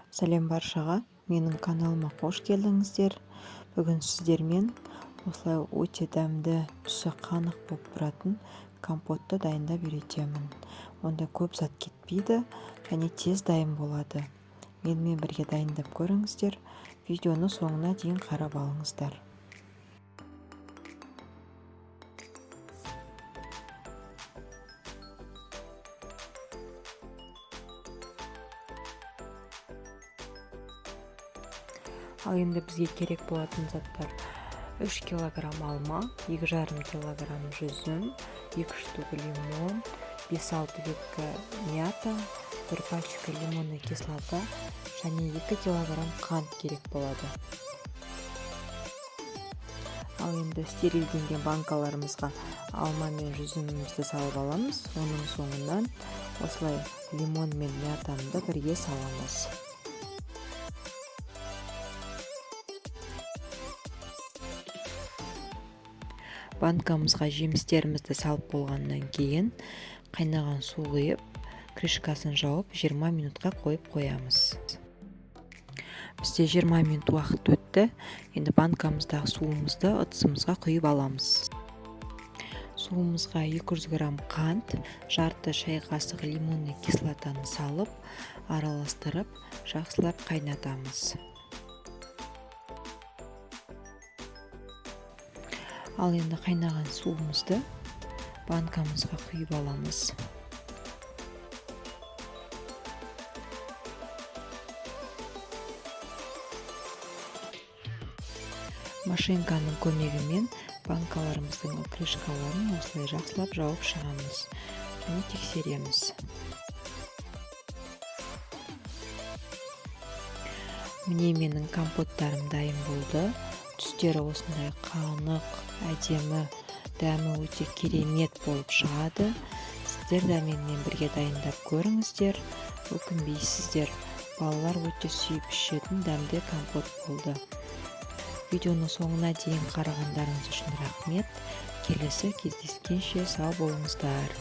Сәлем баршаға, менің каналыма қош келдіңіздер. Бүгін сіздермен осылай өте дәмді, түсі қанық болып тұратын компотты дайындап үйретемін. Онда көп зат кетпейді және тез дайын болады. Менімен бірге дайындап көріңіздер. Видеоны соңына дейін қарап алыңыздар. Ал енді бізге керек болатын заттар: 3 килограмм алма, 2,5 килограмм жүзім, 2 штук лимон, 5-6 ветка мята, 1 пачка лимонный кислота және 2 килограмм қант керек болады. Ал енді стерилденген банкаларымызға алма мен жүзімімізді салып аламыз. Оның соңынан осылай лимон мен мятамды бірге саламыз. Банкамызға жемістерімізді салып болғаннан кейін қайнаған су құйып, крышкасын жауып 20 минутқа қойып қоямыз. Бізде 20 минут уақыт өтті. Енді банкамыздағы суымызды ыдысымызға құйып аламыз. Суымызға 200 грамм қант, жарты шай қасық лимонный кислотаны салып, араластырып, жақсылап қайнатамыз. Ал енді қайнаған суымызды банкамызға құйып аламыз. Машинканың көмегімен банкаларымыздың крышкаларын осылай жақсылап жауып шығамыз және тексереміз. Міне менің компоттарым дайын болды. Түстері осындай қанық, әдемі, дәмі өте керемет болып шығады. Сіздер де менімен бірге дайындап көріңіздер, өкінбейсіздер. Балалар өте сүйіп ішетін дәмді компот болды. Видеоны соңына дейін қарағандарыңыз үшін рахмет. Келесі кездескенше сау болыңыздар.